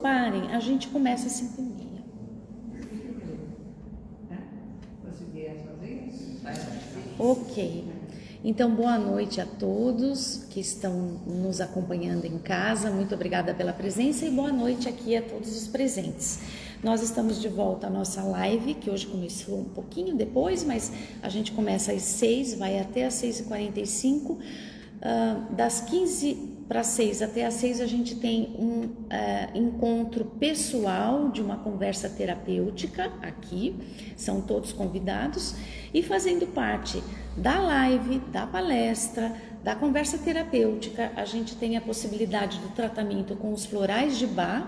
Parem, a gente começa às 5h30. Ok. Então, boa noite a todos que estão nos acompanhando em casa. Muito obrigada pela presença e boa noite aqui a todos os presentes. Nós estamos de volta à nossa live, que hoje começou um pouquinho depois, mas a gente começa às 6, vai até às 6h45. Das 5:45 até às 6 a gente tem um encontro pessoal de uma conversa terapêutica aqui, são todos convidados, e fazendo parte da live, da palestra, da conversa terapêutica, a gente tem a possibilidade do tratamento com os florais de Bach,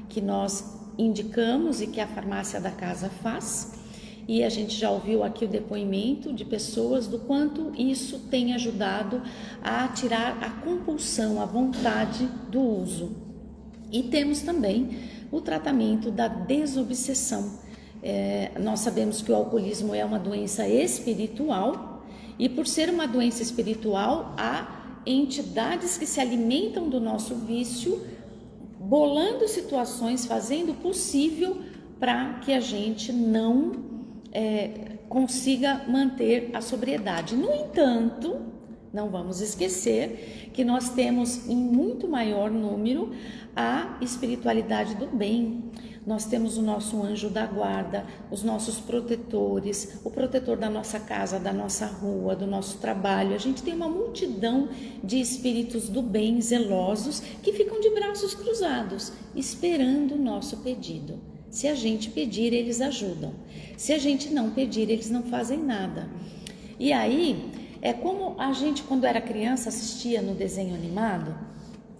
que nós indicamos e que a farmácia da casa faz. E a gente já ouviu aqui o depoimento de pessoas do quanto isso tem ajudado a tirar a compulsão, a vontade do uso. E temos também o tratamento da desobsessão. Nós sabemos que o alcoolismo é uma doença espiritual e por ser uma doença espiritual, há entidades que se alimentam do nosso vício, bolando situações, fazendo o possível para que a gente não consiga manter a sobriedade. No entanto, não vamos esquecer que nós temos em muito maior número a espiritualidade do bem. Nós temos o nosso anjo da guarda, os nossos protetores, o protetor da nossa casa, da nossa rua, do nosso trabalho. A gente tem uma multidão de espíritos do bem zelosos que ficam de braços cruzados, esperando o nosso pedido. Se a gente pedir, eles ajudam. Se a gente não pedir, eles não fazem nada. E aí, é como a gente, quando era criança, assistia no desenho animado,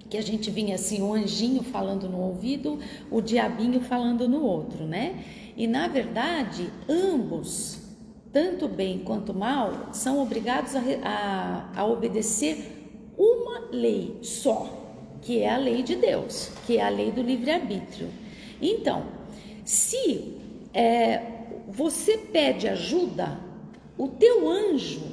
que a gente vinha assim, o anjinho falando no ouvido, o diabinho falando no outro, né? E, na verdade, ambos, tanto bem quanto mal, são obrigados a obedecer uma lei só, que é a lei de Deus, que é a lei do livre-arbítrio. Então, se você pede ajuda, o teu anjo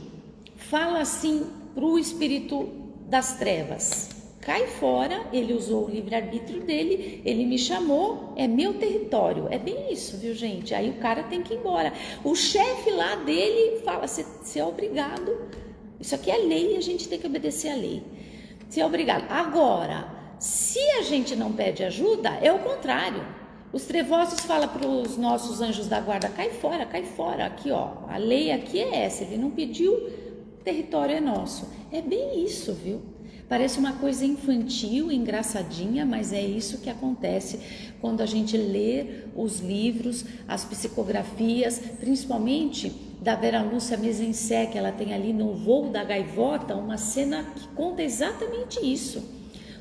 fala assim para o espírito das trevas: cai fora, ele usou o livre-arbítrio dele, ele me chamou, é meu território. É bem isso, viu, gente? Aí o cara tem que ir embora. O chefe lá dele fala: você é obrigado, isso aqui é lei, a gente tem que obedecer a lei. Você é obrigado. Agora, se a gente não pede ajuda, é o contrário. Os trevosos falam para os nossos anjos da guarda: cai fora, aqui ó, a lei aqui é essa, ele não pediu, o território é nosso. É bem isso, viu? Parece uma coisa infantil, engraçadinha, mas é isso que acontece quando a gente lê os livros, as psicografias, principalmente da Vera Lúcia Mezensé, que ela tem ali no Voo da Gaivota, uma cena que conta exatamente isso.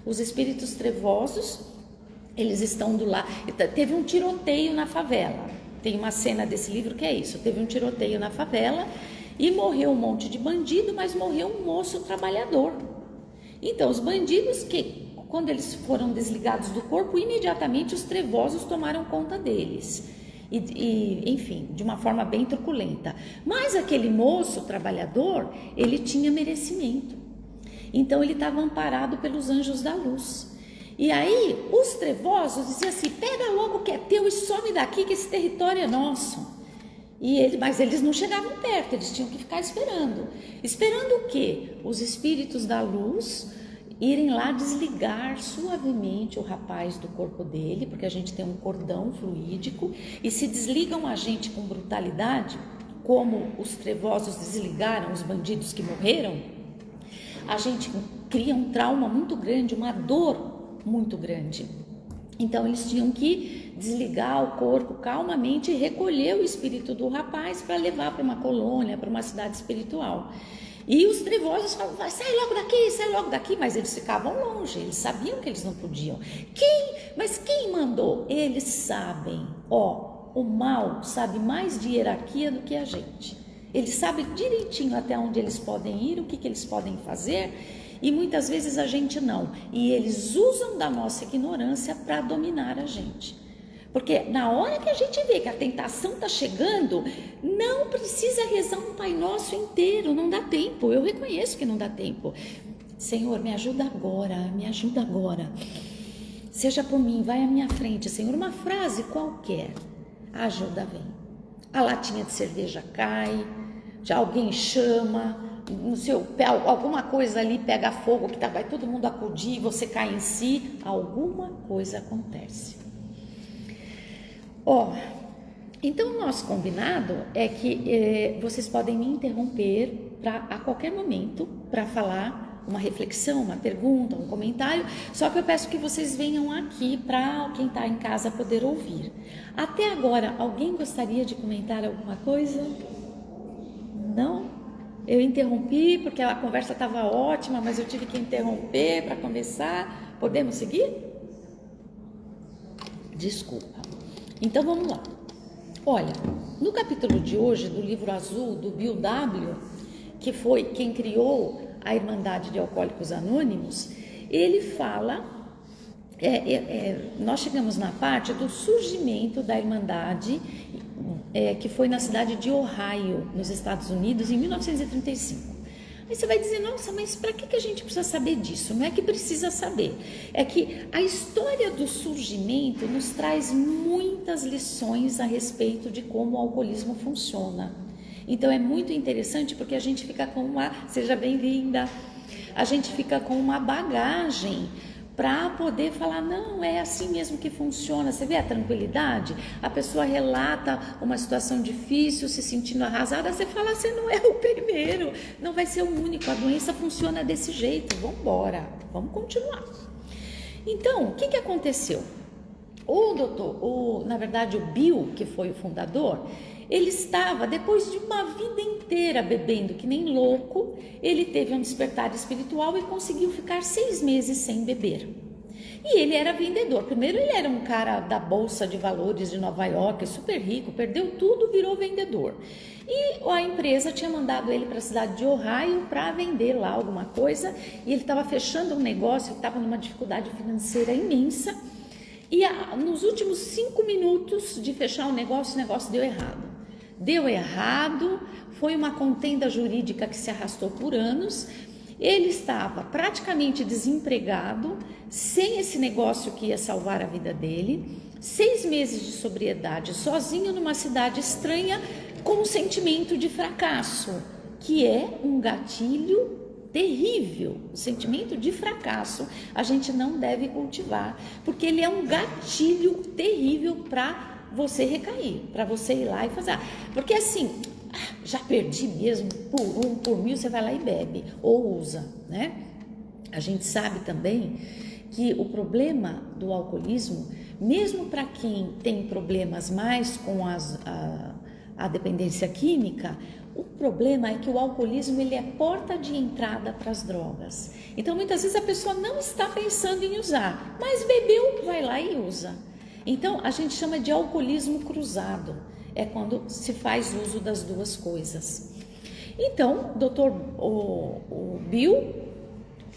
Os espíritos trevosos, eles estão do lado. Teve um tiroteio na favela. Tem uma cena desse livro que é isso. Teve um tiroteio na favela e morreu um monte de bandido, mas morreu um moço trabalhador. Então, os bandidos, que quando eles foram desligados do corpo, imediatamente os trevosos tomaram conta deles. Enfim, de uma forma bem truculenta. Mas aquele moço trabalhador, ele tinha merecimento. Então, ele estava amparado pelos anjos da luz. E aí, os trevosos diziam assim: pega logo o que é teu e some daqui, que esse território é nosso. Mas eles não chegavam perto, eles tinham que ficar esperando. Esperando o quê? Os espíritos da luz irem lá desligar suavemente o rapaz do corpo dele, porque a gente tem um cordão fluídico, e se desligam a gente com brutalidade, como os trevosos desligaram os bandidos que morreram, a gente cria um trauma muito grande, uma dor muito grande. Então eles tinham que desligar o corpo calmamente e recolher o espírito do rapaz para levar para uma colônia, para uma cidade espiritual. E os trevosos falavam: sai logo daqui, mas eles ficavam longe, eles sabiam que eles não podiam. Mas quem mandou? Eles sabem. O mal sabe mais de hierarquia do que a gente. Eles sabem direitinho até onde eles podem ir, o que eles podem fazer. E muitas vezes a gente não. E eles usam da nossa ignorância para dominar a gente. Porque na hora que a gente vê que a tentação está chegando, não precisa rezar um Pai Nosso inteiro, não dá tempo. Eu reconheço que não dá tempo. Senhor, me ajuda agora, me ajuda agora. Seja por mim, vai à minha frente, Senhor. Uma frase qualquer, a ajuda vem. A latinha de cerveja cai, já alguém chama, no seu pé, alguma coisa ali pega fogo, que vai todo mundo acudir, você cai em si, alguma coisa acontece. Então o nosso combinado é que vocês podem me interromper a qualquer momento para falar uma reflexão, uma pergunta, um comentário, só que eu peço que vocês venham aqui para quem está em casa poder ouvir. Até agora, alguém gostaria de comentar alguma coisa? Não? Eu interrompi porque a conversa estava ótima, mas eu tive que interromper para começar. Podemos seguir? Desculpa. Então vamos lá. Olha, no capítulo de hoje do livro azul do Bill W., que foi quem criou a Irmandade de Alcoólicos Anônimos, ele fala, nós chegamos na parte do surgimento da Irmandade, que foi na cidade de Ohio, nos Estados Unidos, em 1935. Aí você vai dizer, nossa, mas para que a gente precisa saber disso? Não é que precisa saber, é que a história do surgimento nos traz muitas lições a respeito de como o alcoolismo funciona. Então é muito interessante porque a gente fica com seja bem-vinda, a gente fica com uma bagagem para poder falar, não, é assim mesmo que funciona. Você vê a tranquilidade? A pessoa relata uma situação difícil, se sentindo arrasada, você fala, você não é o primeiro, não vai ser o único, a doença funciona desse jeito, vamos embora, vamos continuar. Então, o que aconteceu? Na verdade, o Bill, que foi o fundador, ele estava, depois de uma vida inteira bebendo que nem louco, ele teve um despertar espiritual e conseguiu ficar 6 meses sem beber. E ele era vendedor. Primeiro ele era um cara da Bolsa de Valores de Nova York, super rico, perdeu tudo, virou vendedor. E a empresa tinha mandado ele para a cidade de Ohio para vender lá alguma coisa, e ele estava fechando um negócio, estava numa dificuldade financeira imensa, e nos últimos 5 minutos de fechar o negócio deu errado. Deu errado, foi uma contenda jurídica que se arrastou por anos. Ele estava praticamente desempregado, sem esse negócio que ia salvar a vida dele, 6 meses de sobriedade, sozinho numa cidade estranha, com um sentimento de fracasso, que é um gatilho terrível. O sentimento de fracasso a gente não deve cultivar, porque ele é um gatilho terrível para você recair, para você ir lá e fazer. Porque assim, já perdi mesmo, por 1000, você vai lá e bebe, ou usa, né? A gente sabe também que o problema do alcoolismo, mesmo para quem tem problemas mais com a dependência química, o problema é que o alcoolismo ele é porta de entrada para as drogas. Então muitas vezes a pessoa não está pensando em usar, mas bebeu, vai lá e usa. Então a gente chama de alcoolismo cruzado, é quando se faz uso das duas coisas. Então o Bill,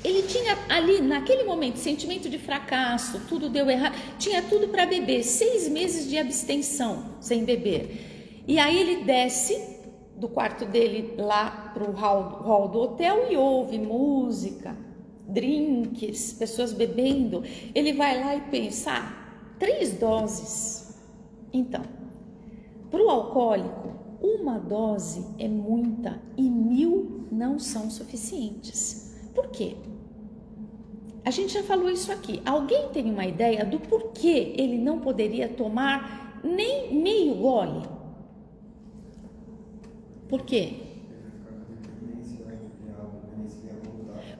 ele tinha ali naquele momento sentimento de fracasso, tudo deu errado, tinha tudo para beber, 6 meses de abstenção sem beber. E aí ele desce do quarto dele lá para o hall do hotel e ouve música, drinks, pessoas bebendo. Ele vai lá e pensa, 3 doses. Então, para o alcoólico, 1 dose é muita e 1000 não são suficientes. Por quê? A gente já falou isso aqui. Alguém tem uma ideia do porquê ele não poderia tomar nem meio gole? Por quê?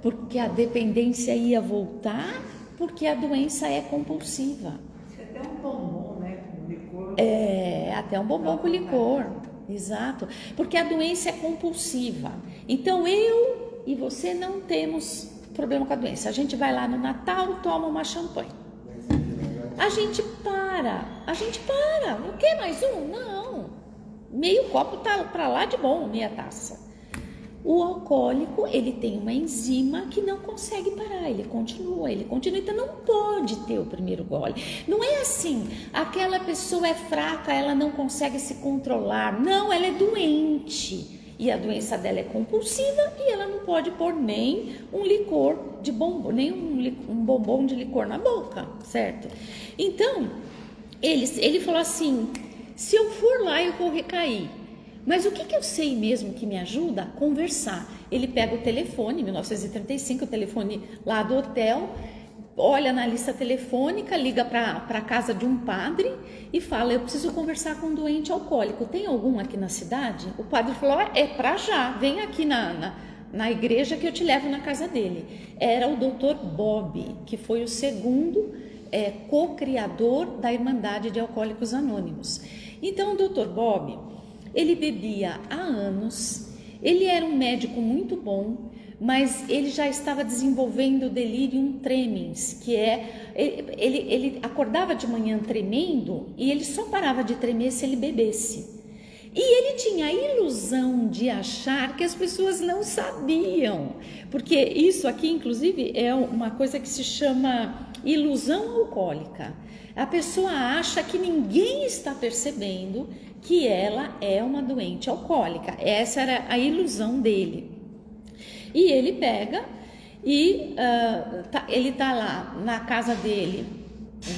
Porque a dependência ia voltar, porque a doença é compulsiva. Até um bombom, né? Com licor. Até um bombom com licor. Exato. Porque a doença é compulsiva. Então eu e você não temos problema com a doença. A gente vai lá no Natal, toma uma champanhe. A gente para. Não quer mais um? Não. Meio copo tá para lá de bom, meia taça. O alcoólico, ele tem uma enzima que não consegue parar, ele continua, então não pode ter o primeiro gole. Não é assim, aquela pessoa é fraca, ela não consegue se controlar. Não, ela é doente. E a doença dela é compulsiva e ela não pode pôr nem um licor de bombom, nem um bombom de licor na boca, certo? Então, ele falou assim, se eu for lá eu vou recair. Mas o que eu sei mesmo que me ajuda? Conversar. Ele pega o telefone, 1935, o telefone lá do hotel, olha na lista telefônica, liga para a casa de um padre e fala, eu preciso conversar com um doente alcoólico, tem algum aqui na cidade? O padre falou, é para já, vem aqui na igreja que eu te levo na casa dele. Era o Dr. Bob, que foi o segundo co-criador da Irmandade de Alcoólicos Anônimos. Então o Dr. Bob, ele bebia há anos, ele era um médico muito bom, mas ele já estava desenvolvendo delirium tremens, que ele acordava de manhã tremendo e ele só parava de tremer se ele bebesse. E ele tinha a ilusão de achar que as pessoas não sabiam, porque isso aqui inclusive é uma coisa que se chama ilusão alcoólica. A pessoa acha que ninguém está percebendo que ela é uma doente alcoólica. Essa era a ilusão dele. E ele pega e ele tá lá na casa dele,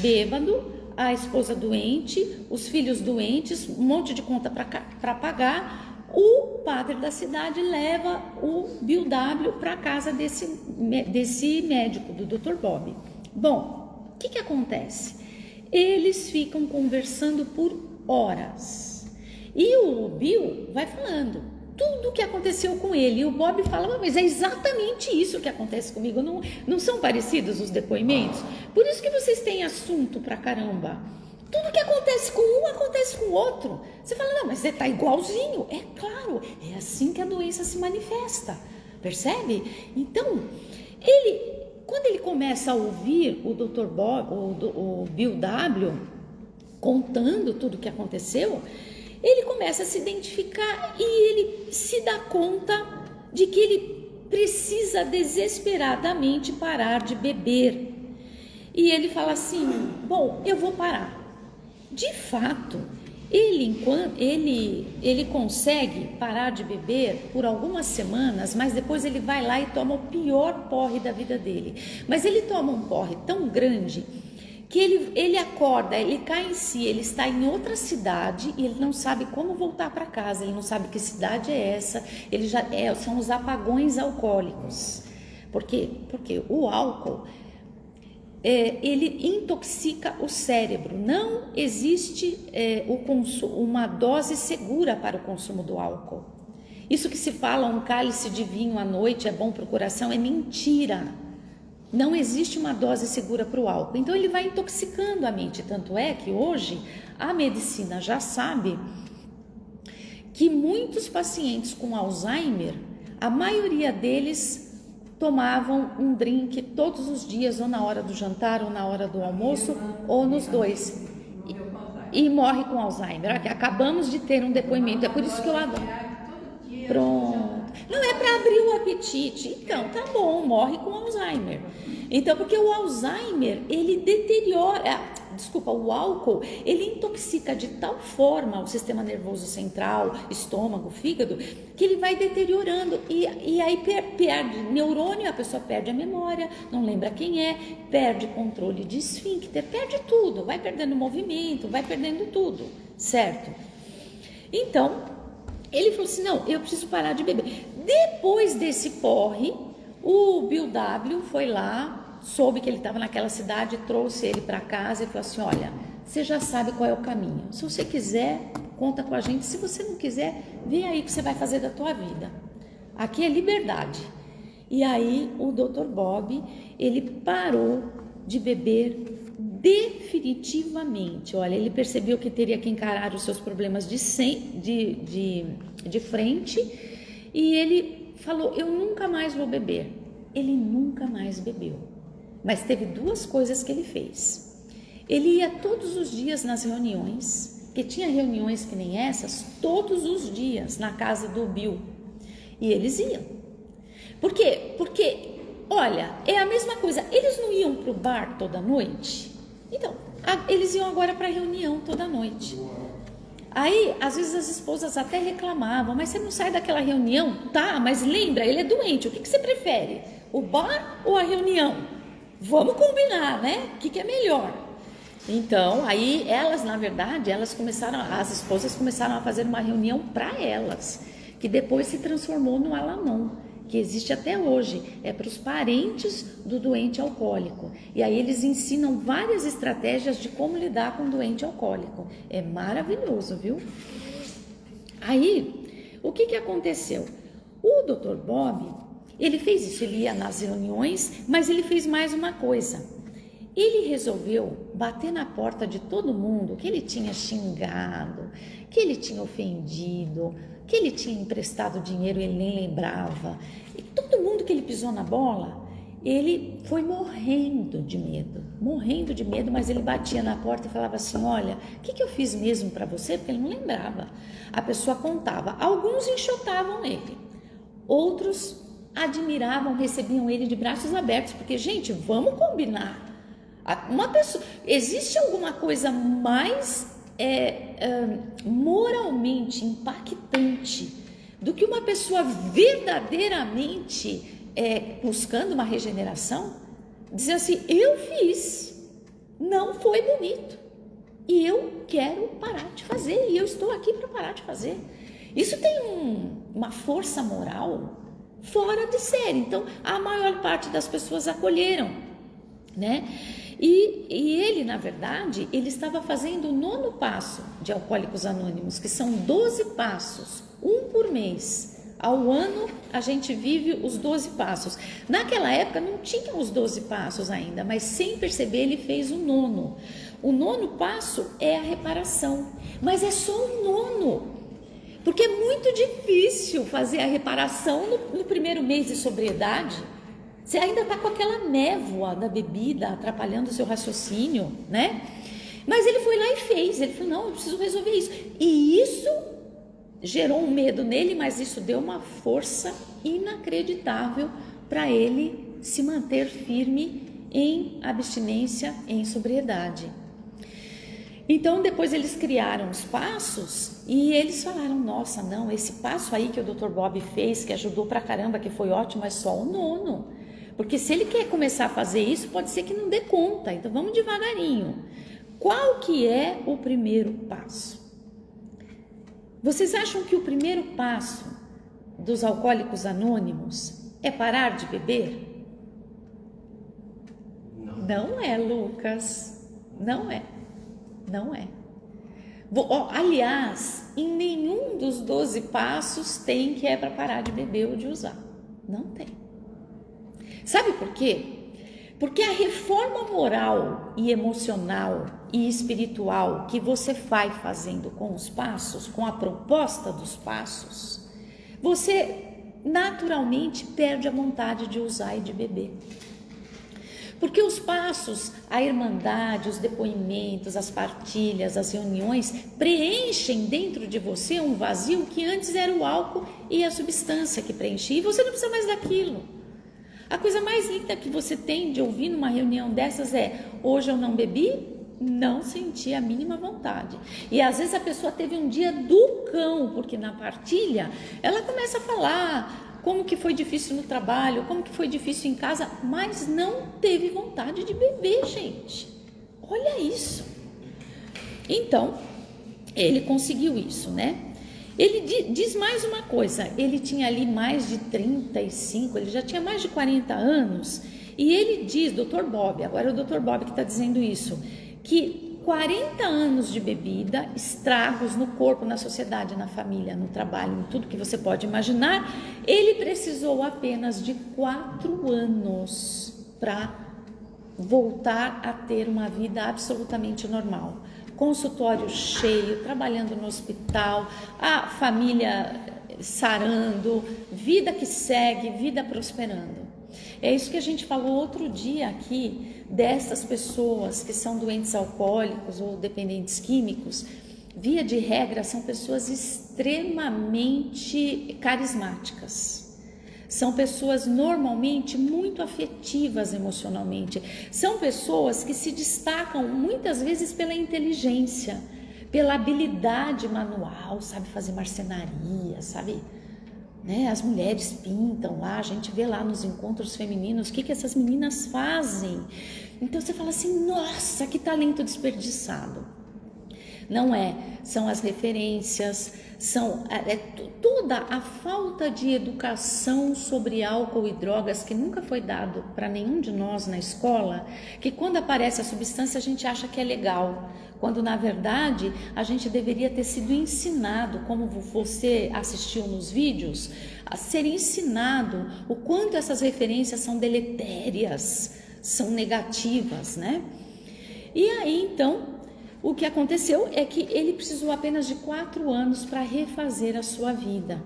bêbado, a esposa doente, os filhos doentes, um monte de conta para pagar. O padre da cidade leva o Bill W para a casa desse médico, do Dr. Bob. Bom, o que acontece? Eles ficam conversando por horas e o Bill vai falando tudo o que aconteceu com ele. E o Bob fala, mas é exatamente isso que acontece comigo. Não são parecidos os depoimentos? Por isso que vocês têm assunto pra caramba. Tudo que acontece com um, acontece com o outro. Você fala, não, mas você tá igualzinho. É claro, é assim que a doença se manifesta. Percebe? Então, quando ele começa a ouvir o Dr. Bob, o Bill W, contando tudo o que aconteceu, ele começa a se identificar e ele se dá conta de que ele precisa desesperadamente parar de beber. E ele fala assim, bom, eu vou parar. De fato, ele consegue parar de beber por algumas semanas, mas depois ele vai lá e toma o pior porre da vida dele. Mas ele toma um porre tão grande que ele acorda, ele cai em si, ele está em outra cidade e ele não sabe como voltar para casa, ele não sabe que cidade é essa, são os apagões alcoólicos. Por quê? Porque o álcool, ele intoxica o cérebro, não existe uma dose segura para o consumo do álcool. Isso que se fala, um cálice de vinho à noite é bom para o coração, é mentira. Não existe uma dose segura para o álcool. Então ele vai intoxicando a mente. Tanto é que hoje a medicina já sabe que muitos pacientes com Alzheimer, a maioria deles tomavam um drink todos os dias, ou na hora do jantar, ou na hora do almoço, ou nos dois. E morre com Alzheimer. Acabamos de ter um depoimento. É por isso que eu adoro. Pronto. Não é para abrir o apetite. Então, tá bom, morre com Alzheimer. Então, porque o Alzheimer, ele deteriora, o álcool, ele intoxica de tal forma o sistema nervoso central, estômago, fígado, que ele vai deteriorando e aí perde neurônio, a pessoa perde a memória, não lembra quem é, perde controle de esfíncter, perde tudo, vai perdendo movimento, vai perdendo tudo, certo? Então, ele falou assim, não, eu preciso parar de beber. Depois desse porre, o Bill W foi lá, soube que ele estava naquela cidade, trouxe ele para casa e falou assim, olha, você já sabe qual é o caminho. Se você quiser, conta com a gente. Se você não quiser, vê aí o que você vai fazer da tua vida. Aqui é liberdade. E aí o Dr. Bob, ele parou de beber definitivamente. Olha, ele percebeu que teria que encarar os seus problemas de frente e ele falou, eu nunca mais vou beber. Ele nunca mais bebeu. Mas teve duas coisas que ele fez. Ele ia todos os dias nas reuniões, que tinha reuniões que nem essas, todos os dias na casa do Bill. E eles iam. Por quê? Porque, olha, é a mesma coisa. Eles não iam para o bar toda noite? Então, eles iam agora para a reunião toda noite. Aí, às vezes as esposas até reclamavam, mas você não sai daquela reunião? Tá, mas lembra, ele é doente, o que você prefere? O bar ou a reunião? Vamos combinar, né? O que é melhor? Então, aí elas, na verdade, as esposas começaram a fazer uma reunião para elas, que depois se transformou no Al-Anon, que existe até hoje, é para os parentes do doente alcoólico. E aí eles ensinam várias estratégias de como lidar com o doente alcoólico. É maravilhoso, viu? Aí, o que aconteceu? O Dr. Bob, ele fez isso, ele ia nas reuniões, mas ele fez mais uma coisa. Ele resolveu bater na porta de todo mundo que ele tinha xingado, que ele tinha ofendido, que ele tinha emprestado dinheiro e ele nem lembrava. E todo mundo que ele pisou na bola, ele foi morrendo de medo, mas ele batia na porta e falava assim, olha, o que eu fiz mesmo para você? Porque ele não lembrava. A pessoa contava, alguns enxotavam ele, outros admiravam, recebiam ele de braços abertos, porque, gente, vamos combinar. Uma pessoa, existe alguma coisa mais moralmente impactante do que uma pessoa verdadeiramente buscando uma regeneração? Dizer assim, eu fiz, não foi bonito e eu quero parar de fazer e eu estou aqui para parar de fazer. Isso tem uma força moral fora de série. Então a maior parte das pessoas acolheram, né? E ele, na verdade, ele estava fazendo o 9º passo de Alcoólicos Anônimos, que são 12 passos, um por mês. Ao ano, a gente vive os 12 passos. Naquela época, não tinha os 12 passos ainda, mas sem perceber, ele fez o 9º. O 9º passo é a reparação, mas é só o 9º, porque é muito difícil fazer a reparação no primeiro mês de sobriedade. Você ainda está com aquela névoa da bebida atrapalhando o seu raciocínio, né? Mas ele foi lá e fez. Ele falou, não, eu preciso resolver isso. E isso gerou um medo nele, mas isso deu uma força inacreditável para ele se manter firme em abstinência, em sobriedade. Então, depois eles criaram os passos e eles falaram, nossa, não, esse passo aí que o Dr. Bob fez, que ajudou pra caramba, que foi ótimo, é só o 9º. Porque se ele quer começar a fazer isso, pode ser que não dê conta. Então vamos devagarinho. Qual que é o primeiro passo? Vocês acham que o primeiro passo dos Alcoólicos Anônimos é parar de beber? Não é, Lucas. Não é. Aliás, em nenhum dos 12 passos tem que é para parar de beber ou de usar. Não tem. Sabe por quê? Porque a reforma moral e emocional e espiritual que você vai fazendo com os passos, com a proposta dos passos, você naturalmente perde a vontade de usar e de beber. Porque os passos, a irmandade, os depoimentos, as partilhas, as reuniões preenchem dentro de você um vazio que antes era o álcool e a substância que preenchia, e você não precisa mais daquilo. A coisa mais linda que você tem de ouvir numa reunião dessas é, hoje eu não bebi, não senti a mínima vontade. E às vezes a pessoa teve um dia do cão, porque na partilha ela começa a falar como que foi difícil no trabalho, como que foi difícil em casa, mas não teve vontade de beber, gente. Olha isso. Então, ele conseguiu isso, né? Ele diz mais uma coisa, ele tinha ali mais de 35, ele já tinha mais de 40 anos, e ele diz, Dr. Bob, agora é o Dr. Bob que está dizendo isso, que 40 anos de bebida, estragos no corpo, na sociedade, na família, no trabalho, em tudo que você pode imaginar, ele precisou apenas de 4 anos para voltar a ter uma vida absolutamente normal. Consultório cheio, trabalhando no hospital, a família sarando, vida que segue, vida prosperando. É isso que a gente falou outro dia aqui, dessas pessoas que são doentes alcoólicos ou dependentes químicos, via de regra são pessoas extremamente carismáticas. São pessoas normalmente muito afetivas emocionalmente. São pessoas que se destacam muitas vezes pela inteligência, pela habilidade manual, sabe fazer marcenaria, sabe? Né? As mulheres pintam lá, a gente vê lá nos encontros femininos o que essas meninas fazem. Então você fala assim, nossa, que talento desperdiçado. Não é, são as referências, toda a falta de educação sobre álcool e drogas que nunca foi dado para nenhum de nós na escola, que quando aparece a substância a gente acha que é legal, quando na verdade a gente deveria ter sido ensinado, como você assistiu nos vídeos, a ser ensinado o quanto essas referências são deletérias, são negativas, né? E aí então o que aconteceu é que ele precisou apenas de 4 anos para refazer a sua vida.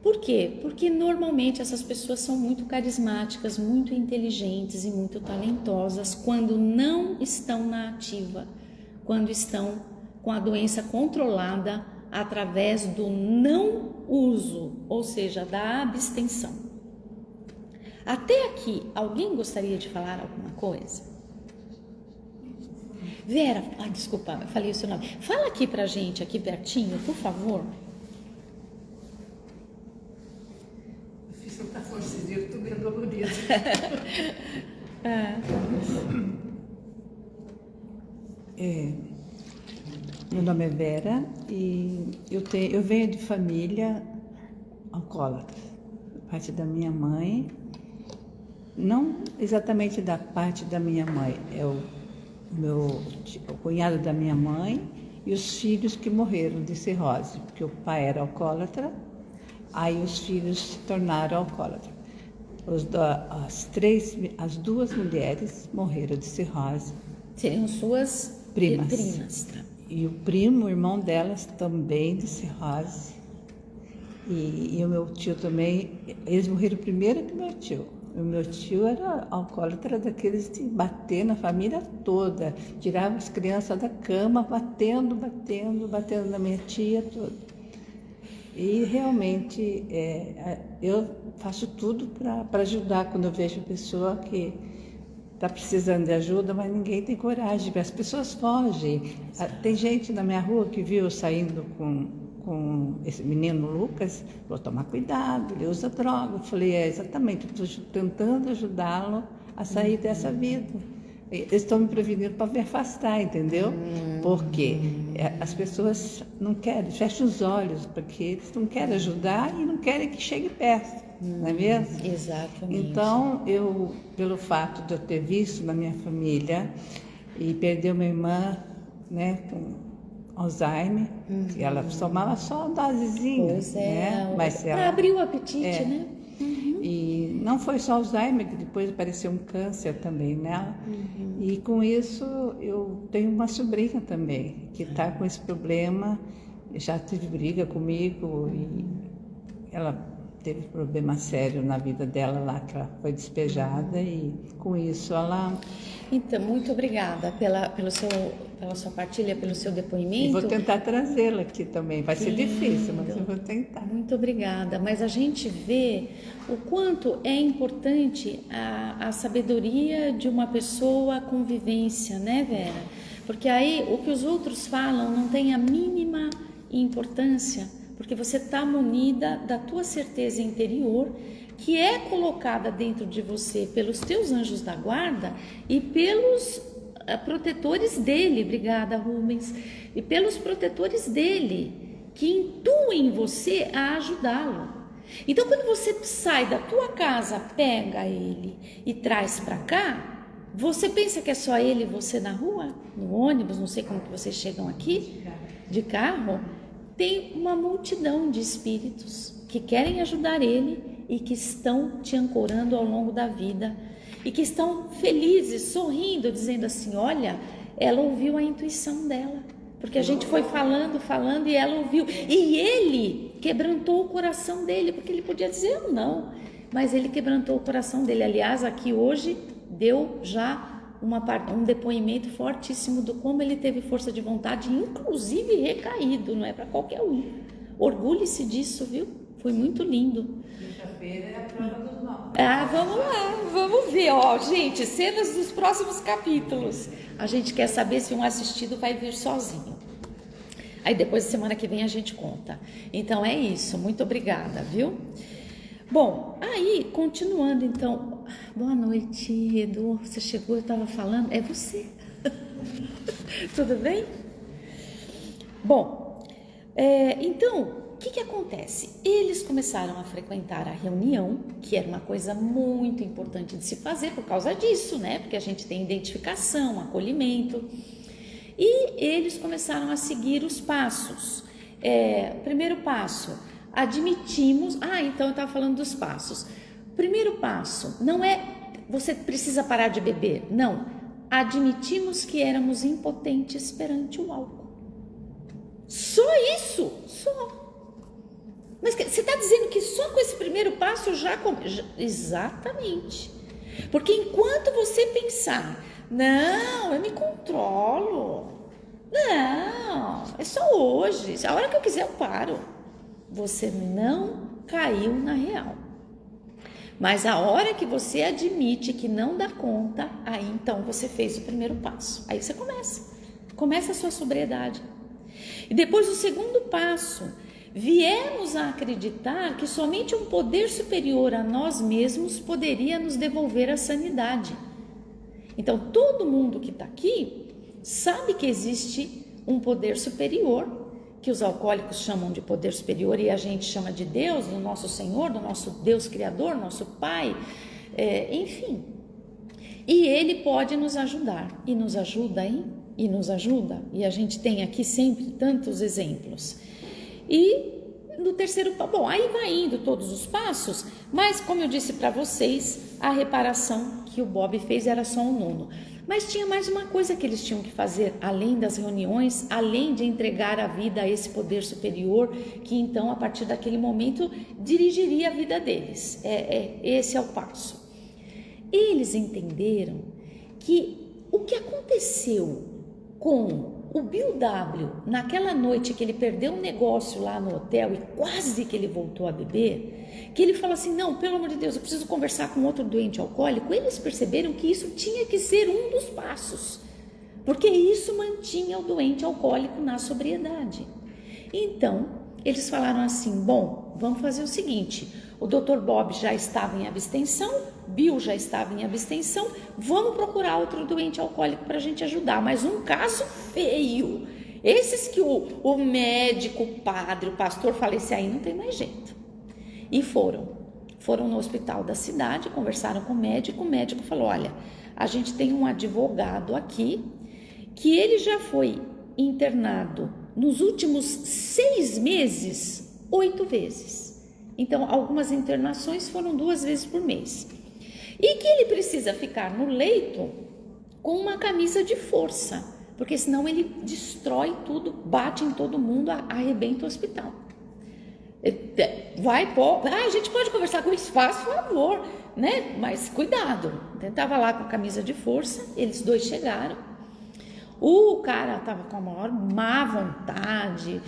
Por quê? Porque normalmente essas pessoas são muito carismáticas, muito inteligentes e muito talentosas quando não estão na ativa, quando estão com a doença controlada através do não uso, ou seja, da abstenção. Até aqui, alguém gostaria de falar alguma coisa? Vera, desculpa, eu falei o seu nome. Fala aqui pra gente, aqui pertinho, por favor. Eu fiz tanta força de eu tô bem dolorida. Meu nome é Vera e eu venho de família alcoólatra, da parte da minha mãe, não exatamente da parte da minha mãe, é o cunhado da minha mãe e os filhos que morreram de cirrose, porque o pai era alcoólatra, aí os filhos se tornaram alcoólatras. As 2 mulheres morreram de cirrose. Seriam suas primas. Tá? E o primo, o irmão delas, também de cirrose. E o meu tio também, eles morreram primeiro que meu tio. O meu tio era alcoólatra daqueles de bater na família toda, tirava as crianças da cama, batendo na minha tia toda. E realmente eu faço tudo para ajudar quando eu vejo pessoa que está precisando de ajuda, mas ninguém tem coragem, as pessoas fogem. Tem gente na minha rua que viu eu saindo com esse menino Lucas, vou tomar cuidado, ele usa droga. Eu falei, exatamente, eu estou tentando ajudá-lo a sair dessa vida. Eles estão me prevenindo para me afastar, entendeu? Porque as pessoas não querem, fecham os olhos, porque eles não querem ajudar e não querem que chegue perto, não é mesmo? Exatamente. Então, pelo fato de eu ter visto na minha família e perder uma irmã, né, com Alzheimer, que ela tomava só uma dosezinha, né? Mas ela abriu o apetite, né? E não foi só Alzheimer, que depois apareceu um câncer também nela. E com isso eu tenho uma sobrinha também, que está com esse problema, já teve briga comigo e ela teve problema sério na vida dela lá, que ela foi despejada e com isso ela... Então, muito obrigada pela sua partilha, pelo seu depoimento. E vou tentar trazê-la aqui também, vai ser difícil, mas eu vou tentar. Muito obrigada, mas a gente vê o quanto é importante a sabedoria de uma pessoa, a convivência, né, Vera? Porque aí o que os outros falam não tem a mínima importância, porque você está munida da tua certeza interior, que é colocada dentro de você pelos teus anjos da guarda e pelos protetores dele, obrigada Rubens, e pelos protetores dele, que intuem você a ajudá-lo. Então quando você sai da tua casa, pega ele e traz para cá, você pensa que é só ele e você na rua, no ônibus, não sei como que vocês chegam aqui, de carro, tem uma multidão de espíritos que querem ajudar ele e que estão te ancorando ao longo da vida e que estão felizes, sorrindo, dizendo assim, olha, ela ouviu a intuição dela, porque a gente foi falando e ela ouviu, e ele quebrantou o coração dele, porque ele podia dizer não, mas ele quebrantou o coração dele. Aliás, aqui hoje deu já um depoimento fortíssimo do como ele teve força de vontade, inclusive recaído, não é para qualquer um. Orgulhe-se disso, viu? Foi muito lindo. Quinta-feira é a prova dos 9. Vamos lá, vamos ver, ó, gente, cenas dos próximos capítulos. A gente quer saber se um assistido vai vir sozinho. Aí depois, semana que vem, a gente conta. Então, é isso. Muito obrigada, viu? Bom, aí, continuando, então. Boa noite, Edu. Você chegou, eu estava falando. É você. Tudo bem? Bom, então, o que acontece? Eles começaram a frequentar a reunião, que era uma coisa muito importante de se fazer por causa disso, né? Porque a gente tem identificação, acolhimento. E eles começaram a seguir os passos. Primeiro passo, admitimos... então eu estava falando dos passos. Primeiro passo, não é você precisa parar de beber, não. Admitimos que éramos impotentes perante o álcool. Só isso, só. Mas você está dizendo que só com esse primeiro passo Exatamente. Porque enquanto você pensar, não, eu me controlo, não, é só hoje, a hora que eu quiser eu paro, você não caiu na real. Mas a hora que você admite que não dá conta, aí então você fez o primeiro passo. Aí você começa a sua sobriedade. E depois o segundo passo, viemos a acreditar que somente um poder superior a nós mesmos poderia nos devolver a sanidade. Então todo mundo que está aqui sabe que existe um poder superior, que os alcoólicos chamam de poder superior e a gente chama de Deus, do nosso Senhor, do nosso Deus Criador, nosso Pai, enfim. E Ele pode nos ajudar, e nos ajuda, hein? E nos ajuda, e a gente tem aqui sempre tantos exemplos. E no terceiro, bom, aí vai indo todos os passos, mas como eu disse para vocês, a reparação que o Bob fez era só um nono. Mas tinha mais uma coisa que eles tinham que fazer, além das reuniões, além de entregar a vida a esse poder superior, que então, a partir daquele momento, dirigiria a vida deles. Esse é o passo. Eles entenderam que o que aconteceu com o Bill W, naquela noite que ele perdeu um negócio lá no hotel e quase que ele voltou a beber, que ele falou assim, não, pelo amor de Deus, eu preciso conversar com outro doente alcoólico, eles perceberam que isso tinha que ser um dos passos, porque isso mantinha o doente alcoólico na sobriedade. Então, eles falaram assim, bom, vamos fazer o seguinte, o Dr. Bob já estava em abstenção, Bill já estava em abstenção, vamos procurar outro doente alcoólico para a gente ajudar, mas um caso feio, esses que o médico, o padre, o pastor fala, esse aí não tem mais jeito. E foram no hospital da cidade, conversaram com o médico falou, olha, a gente tem um advogado aqui, que ele já foi internado nos últimos 6 meses, 8 vezes. Então, algumas internações foram 2 vezes por mês. E que ele precisa ficar no leito com uma camisa de força, porque senão ele destrói tudo, bate em todo mundo, arrebenta o hospital. A gente pode conversar com eles, faz favor, né? Mas cuidado. Estava lá com a camisa de força, eles 2 chegaram. O cara estava com a maior má vontade,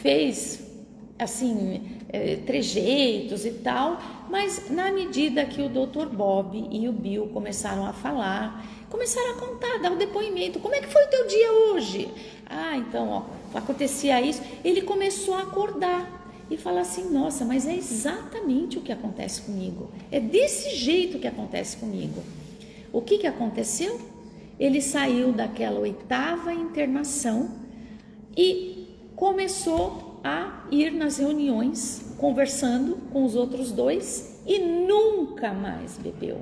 fez assim, trejeitos e tal, mas na medida que o Dr. Bob e o Bill começaram a falar, começaram a contar, dar o depoimento, como é que foi o teu dia hoje? Então, acontecia isso, ele começou a acordar e falar assim, nossa, mas é exatamente o que acontece comigo, é desse jeito que acontece comigo. O que aconteceu? Ele saiu daquela 8ª internação e começou a ir nas reuniões, conversando com os outros 2 e nunca mais bebeu.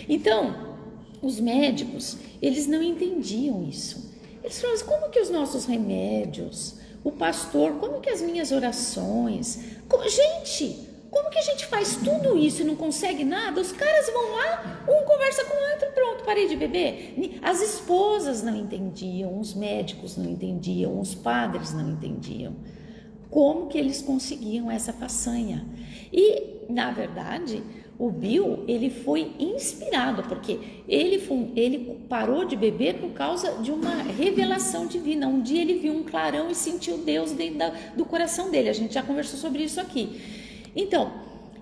Então, os médicos, eles não entendiam isso. Eles falavam, como que os nossos remédios, o pastor, como que as minhas orações, gente, como que a gente faz tudo isso e não consegue nada? Os caras vão lá, um conversa com o outro, pronto, parei de beber. As esposas não entendiam, os médicos não entendiam, os padres não entendiam. Como que eles conseguiam essa façanha? E, na verdade, o Bill, ele foi inspirado, porque ele parou de beber por causa de uma revelação divina. Um dia ele viu um clarão e sentiu Deus dentro do coração dele. A gente já conversou sobre isso aqui. Então,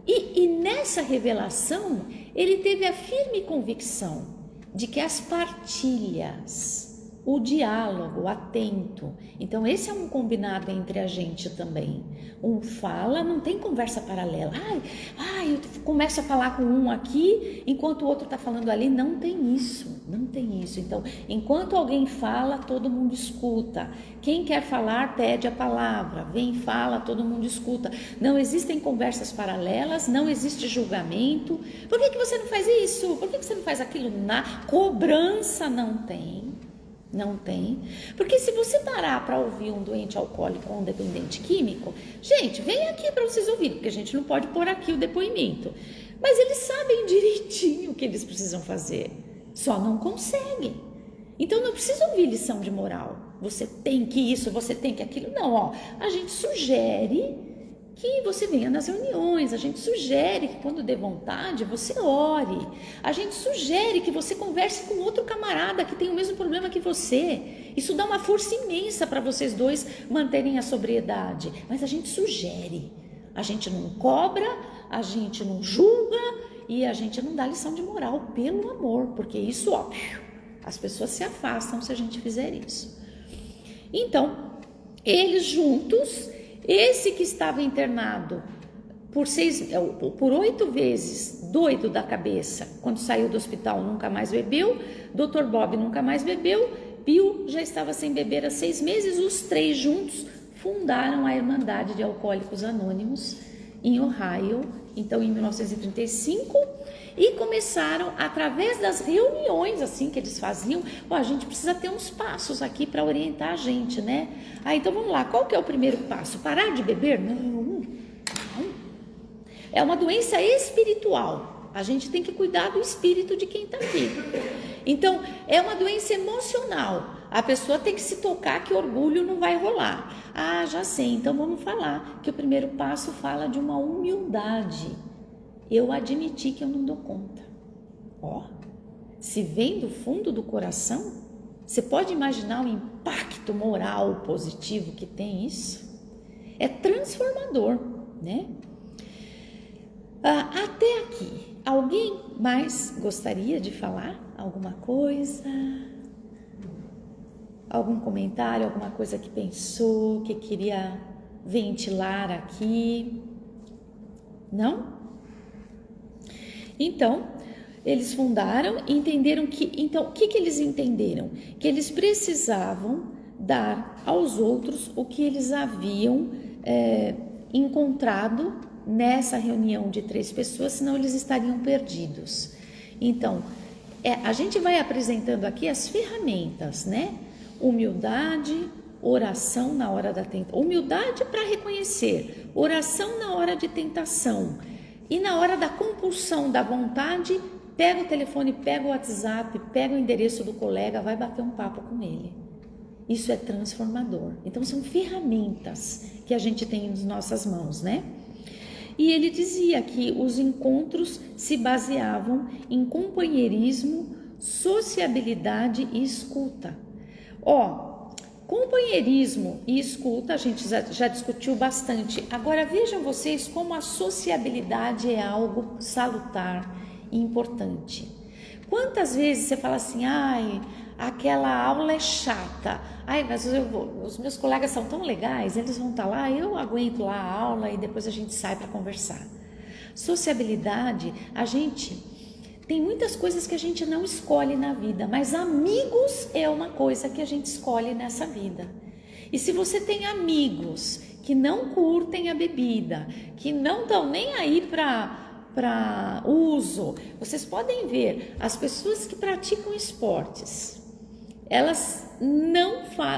e nessa revelação, ele teve a firme convicção de que as partilhas o diálogo atento. Então esse é um combinado entre a gente também. Um fala, não tem conversa paralela. Eu começo a falar com um aqui, enquanto o outro está falando ali. Não tem isso, não tem isso. Então, enquanto alguém fala, todo mundo escuta. Quem quer falar, pede a palavra. Vem, fala, todo mundo escuta. Não existem conversas paralelas, não existe julgamento. Por que você não faz isso? Por que você não faz aquilo? Cobrança não tem. Não tem. Porque se você parar para ouvir um doente alcoólico ou um dependente químico, gente, vem aqui para vocês ouvirem, porque a gente não pode pôr aqui o depoimento. Mas eles sabem direitinho o que eles precisam fazer, só não conseguem. Então não precisa ouvir lição de moral. Você tem que isso, você tem que aquilo. Não, a gente sugere que você venha nas reuniões, a gente sugere que quando der vontade você ore, a gente sugere que você converse com outro camarada que tem o mesmo problema que você. Isso dá uma força imensa para vocês dois manterem a sobriedade, mas a gente sugere, a gente não cobra, a gente não julga e a gente não dá lição de moral, pelo amor, porque isso, óbvio, as pessoas se afastam se a gente fizer isso. Então, eles juntos, esse que estava internado por 8 vezes, doido da cabeça, quando saiu do hospital nunca mais bebeu, Dr. Bob nunca mais bebeu, Bill já estava sem beber há 6 meses, os 3 juntos fundaram a Irmandade de Alcoólicos Anônimos em Ohio, então em 1935, e começaram através das reuniões assim que eles faziam. A gente precisa ter uns passos aqui para orientar a gente, né? Então vamos lá, qual que é o primeiro passo? Parar de beber? Não. É uma doença espiritual, a gente tem que cuidar do espírito de quem está aqui. Então é uma doença emocional, a pessoa tem que se tocar que orgulho não vai rolar. Já sei, então vamos falar que o primeiro passo fala de uma humildade. Eu admiti que eu não dou conta. Se vem do fundo do coração, você pode imaginar o impacto moral positivo que tem isso? É transformador, né? Até aqui, alguém mais gostaria de falar alguma coisa? Algum comentário, alguma coisa que pensou, que queria ventilar aqui? Não? Então, eles fundaram e entenderam que... Então, o que eles entenderam? Que eles precisavam dar aos outros o que eles haviam encontrado nessa reunião de 3 pessoas, senão eles estariam perdidos. Então, a gente vai apresentando aqui as ferramentas, né? Humildade, oração na hora da tentação. Humildade para reconhecer, oração na hora de tentação. E na hora da compulsão da vontade, pega o telefone, pega o WhatsApp, pega o endereço do colega, vai bater um papo com ele. Isso é transformador. Então são ferramentas que a gente tem nas nossas mãos, né? E ele dizia que os encontros se baseavam em companheirismo, sociabilidade e escuta. Companheirismo e escuta a gente já discutiu bastante. Agora vejam vocês como a sociabilidade é algo salutar e importante. Quantas vezes você fala assim, aquela aula é chata, mas os meus colegas são tão legais, eles vão estar lá, eu aguento lá a aula e depois a gente sai para conversar. Sociabilidade, a gente... Tem muitas coisas que a gente não escolhe na vida, mas amigos é uma coisa que a gente escolhe nessa vida. E se você tem amigos que não curtem a bebida, que não estão nem aí para uso, vocês podem ver, as pessoas que praticam esportes, elas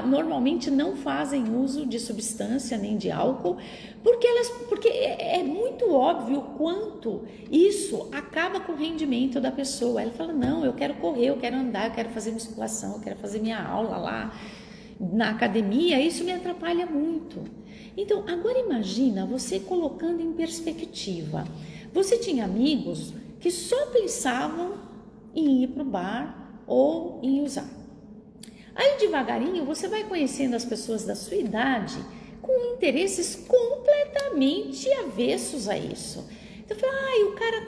normalmente não fazem uso de substância nem de álcool, porque é muito óbvio o quanto isso acaba com o rendimento da pessoa. Ela fala, não, eu quero correr, eu quero andar, eu quero fazer musculação, eu quero fazer minha aula lá na academia, isso me atrapalha muito. Então, agora imagina você colocando em perspectiva. Você tinha amigos que só pensavam em ir para o bar ou em usar. Aí devagarinho você vai conhecendo as pessoas da sua idade com interesses completamente avessos a isso. Então fala, o cara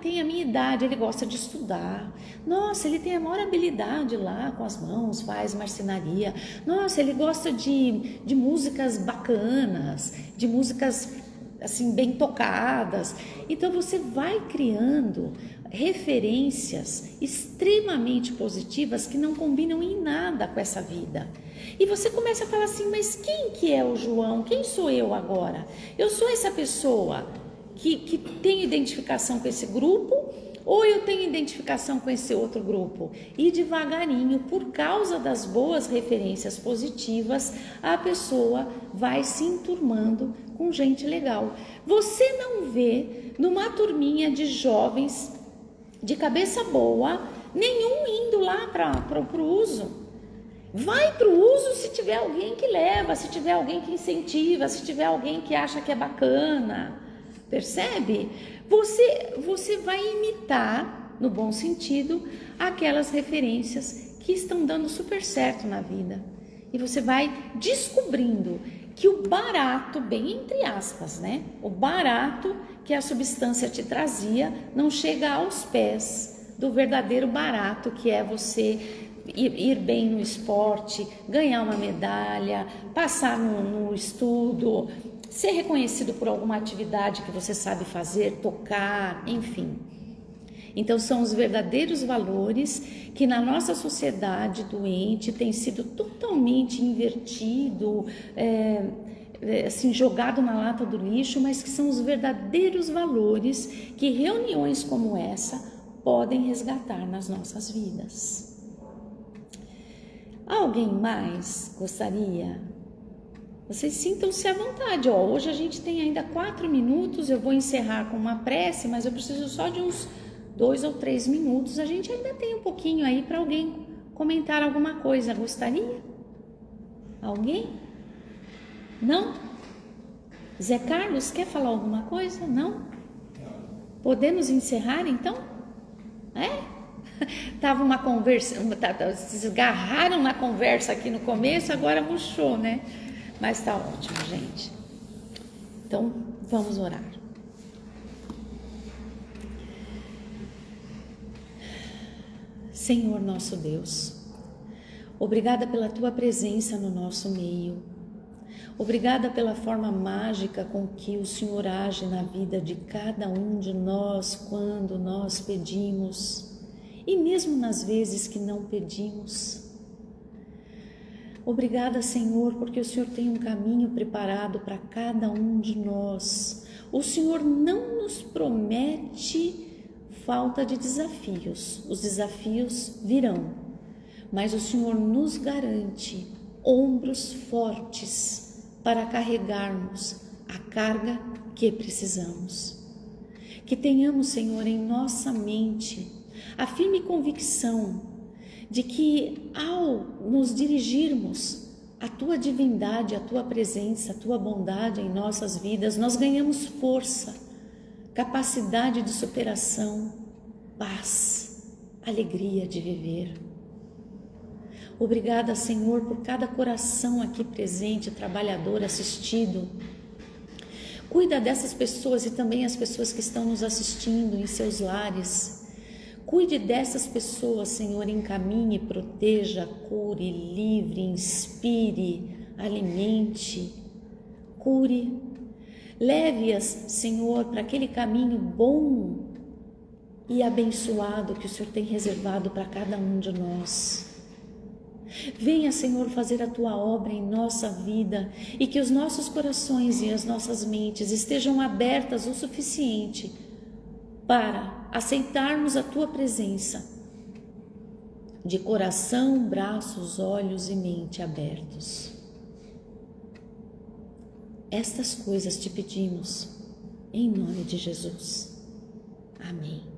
tem a minha idade, ele gosta de estudar. Nossa, ele tem a maior habilidade lá com as mãos, faz marcenaria. Nossa, ele gosta de músicas bacanas, de músicas assim bem tocadas. Então você vai criando referências extremamente positivas que não combinam em nada com essa vida. E você começa a falar assim, mas quem que é o João? Quem sou eu agora? Eu sou essa pessoa que tem identificação com esse grupo, ou eu tenho identificação com esse outro grupo? E devagarinho, por causa das boas referências positivas, a pessoa vai se enturmando com gente legal. Você não vê numa turminha de jovens de cabeça boa, nenhum indo lá para o uso. Vai para o uso se tiver alguém que leva, se tiver alguém que incentiva, se tiver alguém que acha que é bacana. Percebe? Você vai imitar, no bom sentido, aquelas referências que estão dando super certo na vida. E você vai descobrindo que o barato, bem entre aspas, né? O barato que a substância te trazia não chega aos pés do verdadeiro barato, que é você ir bem no esporte, ganhar uma medalha, passar no estudo, ser reconhecido por alguma atividade que você sabe fazer, tocar, enfim. Então são os verdadeiros valores que na nossa sociedade doente tem sido totalmente invertido, assim, jogado na lata do lixo, mas que são os verdadeiros valores que reuniões como essa podem resgatar nas nossas vidas. Alguém mais gostaria? Vocês sintam-se à vontade. Hoje a gente tem ainda 4 minutos, eu vou encerrar com uma prece, mas eu preciso só de uns 2 ou 3 minutos. A gente ainda tem um pouquinho aí para alguém comentar alguma coisa. Gostaria? Alguém? Não? Zé Carlos, quer falar alguma coisa? Não? Podemos encerrar então? Tava uma conversa, se agarraram na conversa aqui no começo, agora murchou, né? Mas tá ótimo, gente. Então, vamos orar. Senhor nosso Deus, obrigada pela tua presença no nosso meio. Obrigada pela forma mágica com que o Senhor age na vida de cada um de nós quando nós pedimos. E mesmo nas vezes que não pedimos. Obrigada, Senhor, porque o Senhor tem um caminho preparado para cada um de nós. O Senhor não nos promete falta de desafios. Os desafios virão, mas o Senhor nos garante ombros fortes para carregarmos a carga que precisamos. Que tenhamos, Senhor, em nossa mente a firme convicção de que ao nos dirigirmos à tua divindade, à tua presença, à tua bondade em nossas vidas, nós ganhamos força, capacidade de superação, paz, alegria de viver. Obrigada, Senhor, por cada coração aqui presente, trabalhador, assistido. Cuida dessas pessoas e também as pessoas que estão nos assistindo em seus lares. Cuide dessas pessoas, Senhor, encaminhe, proteja, cure, livre, inspire, alimente, cure. Leve-as, Senhor, para aquele caminho bom e abençoado que o Senhor tem reservado para cada um de nós. Venha, Senhor, fazer a tua obra em nossa vida e que os nossos corações e as nossas mentes estejam abertas o suficiente para aceitarmos a tua presença, de coração, braços, olhos e mente abertos. Estas coisas te pedimos, em nome de Jesus. Amém.